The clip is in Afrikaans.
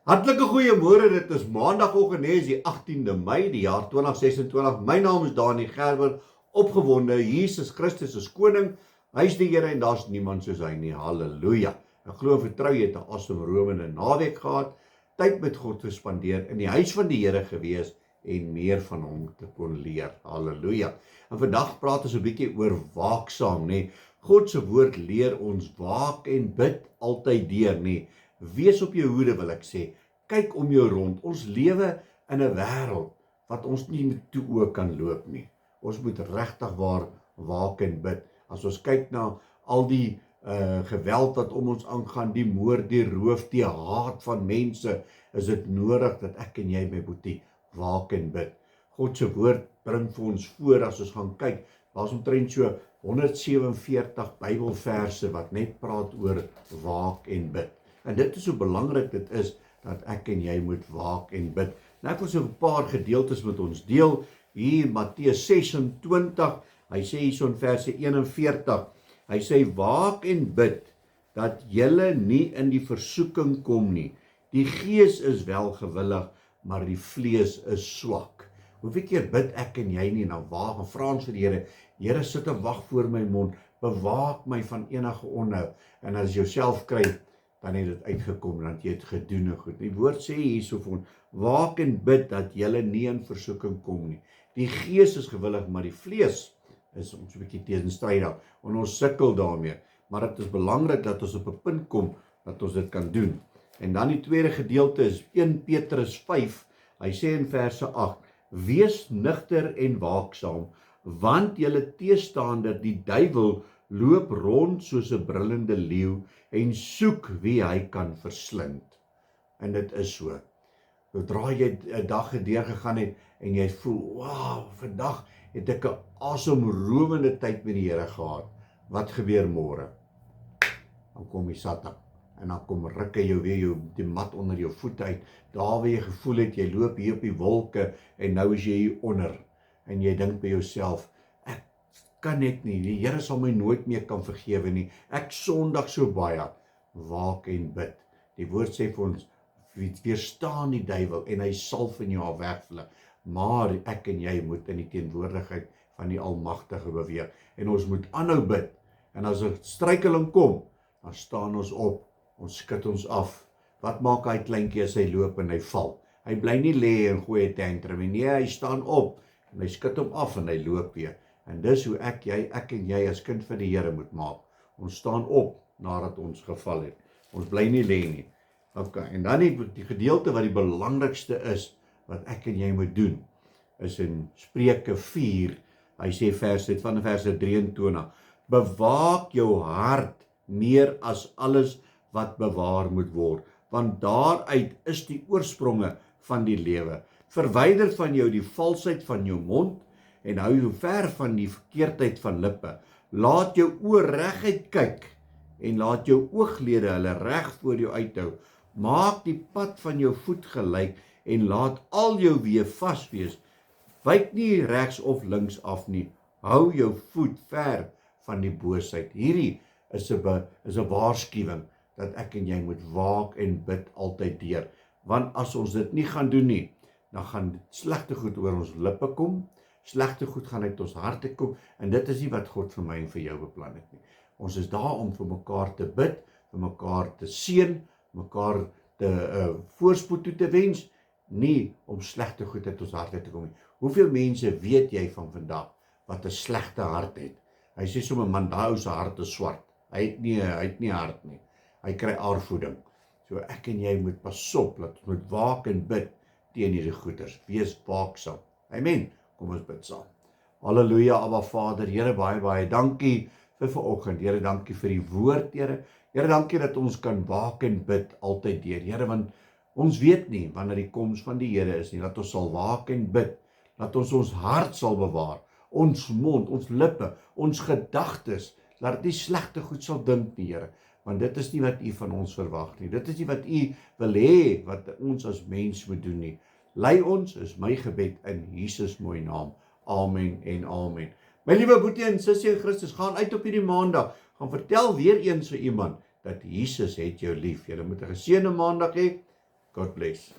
Hartlike goeiemôre, dit is maandagoggend, is die 18de Mei, die jaar 2026. My naam is Dani Gerber, opgewonde, Jesus Christus is koning, hy is die Here en daar's niemand soos hy nie, halleluja. Ek glo en vertrou jy het 'n awesome romende naweek gehad, tyd met God gespandeer, in die huis van die Here gewees en meer van hom te kon leer, halleluja. En vandag praat ons 'n bietjie oor waaksaam, nee. God se woord leer ons waak en bid altyd deur, nee. Wees op jou hoede, wil ek sê. Kyk om jou rond. Ons lewe in 'n wêreld wat ons nie met toe oë kan loop nie. Ons moet regtig waar waak en bid. As ons kyk na al die geweld wat om ons aangaan, die moord, die roof, die haat van mense, is dit nodig dat ek en jy, my boetie, waak en bid. God se woord bring vir ons voor, as ons gaan kyk, daar's omtrent so 147 Bybelverse wat net praat oor waak en bid. En dit is hoe belangrik dit is, dat ek en jy moet waak en bid. Nou ek wil so 'n paar gedeeltes met ons deel, hier Matteus 26, hy sê hier so in verse 41, hy sê, waak en bid, dat julle nie in die versoeking kom nie. Die gees is wel gewillig, maar die vlees is swak. Hoeveel keer bid ek en jy nie, dan waag en vra ons vir die Here, Here, sit 'n wag voor my mond, bewaak my van enige onheil, en as jy jouself kry, dan het dit uitgekom, dan jy het gedoen en goed. Die woord sê hierso van, waak en bid, dat julle nie in versoeking kom nie. Die gees is gewillig, maar die vlees is ons 'n bietjie teenstrydig, en ons sukkel daarmee. Maar dit is belangrik dat ons op 'n punt kom, dat ons dit kan doen. En dan die tweede gedeelte is 1 Petrus 5, hy sê in verse 8, wees nugter en waaksaam, want julle teestander, die duiwel, loop rond soos 'n brullende leeu en soek wie hy kan verslind. En dit is so. Sodra jy 'n dag deurgegaan het en jy voel, wow, vandag het ek 'n awesome romende tyd met die Here gehad. Wat gebeur môre? Dan kom die Satan en dan kom ruk hy jou weer die mat onder jou voete uit. Daar waar jy gevoel het, jy loop hier op die wolke en nou is jy hier onder. En jy dink by jouself, ek kan net nie, die Here sal my nooit meer kan vergewe nie. Ek sondig so baie. Waak en bid. Die woord sê vir ons, weerstaan die duiwel en hy sal van jou af wegvlug. Maar ek en jy moet in die teenwoordigheid van die Almagtige beweeg. En ons moet aanhou bid. En as 'n struikeling kom, dan staan ons op. Ons skud ons af. Wat maak hy kleintjie as hy loop en hy val? Hy bly nie lê en gooi 'n tantrum nie. Nee, hy staan op en hy skud hom af en hy loop weer. En dis hoe ek en jy as kind van die Here moet maak. Ons staan op nadat ons geval het. Ons bly nie lê nie. Okay, en dan die gedeelte wat die belangrikste is, wat ek en jy moet doen, is in Spreuke 4, hy sê van verse 23, bewaak jou hart meer as alles wat bewaar moet word, want daaruit is die oorspronge van die lewe. Verwyder van jou die valsheid van jou mond, en hou jou ver van die verkeerdheid van lippe. Laat jou oë reguit kyk, en laat jou ooglede hulle reg voor jou uithou. Maak die pad van jou voet gelyk, en laat al jou weë vas wees. Wyk nie regs of links af nie. Hou jou voet ver van die boosheid. Hierdie is 'n waarskuwing, dat ek en jy moet waak en bid altyd deur. Want as ons dit nie gaan doen nie, dan gaan slegte goed oor ons lippe kom, slegte goed gaan uit ons harte kom, en dit is nie wat God vir my en vir jou beplan het nie. Ons is daar om vir mekaar te bid, vir mekaar te seën, mekaar te voorspoed toe te wens, nie om slegte goed uit ons harte te kom nie. Hoeveel mense weet jy van vandag wat 'n slegte hart het? Hy sê sommer, man, daai ou se hart is swart. Hy het nie hart nie. Hy kry aarvoeding. So ek en jy moet pas op, dat ons moet waak en bid teen hierdie goeters. Wees waaksaam. Amen. Kom ons bid saam. Halleluja, Abba Vader. Here, baie dankie vir vanoggend. Here, dankie vir die woord, Here. Here, dankie dat ons kan waak en bid altyd deur. Here, want ons weet nie wanneer die koms van die Here is nie, dat ons sal waak en bid, dat ons hart sal bewaar, ons mond, ons lippe, ons gedagtes, dat dit nie slegte goed sal dink nie, Here, want dit is nie wat U van ons verwag nie, dit is nie wat U wil hê, wat ons as mens moet doen nie. Lei ons, is my gebed in Jesus mooi naam. Amen en amen. My liewe boetie en sussie in Christus, gaan uit op hierdie maandag, gaan vertel weer eens vir iemand, dat Jesus het jou lief. Julle moet 'n geseënde maandag hê. God bless.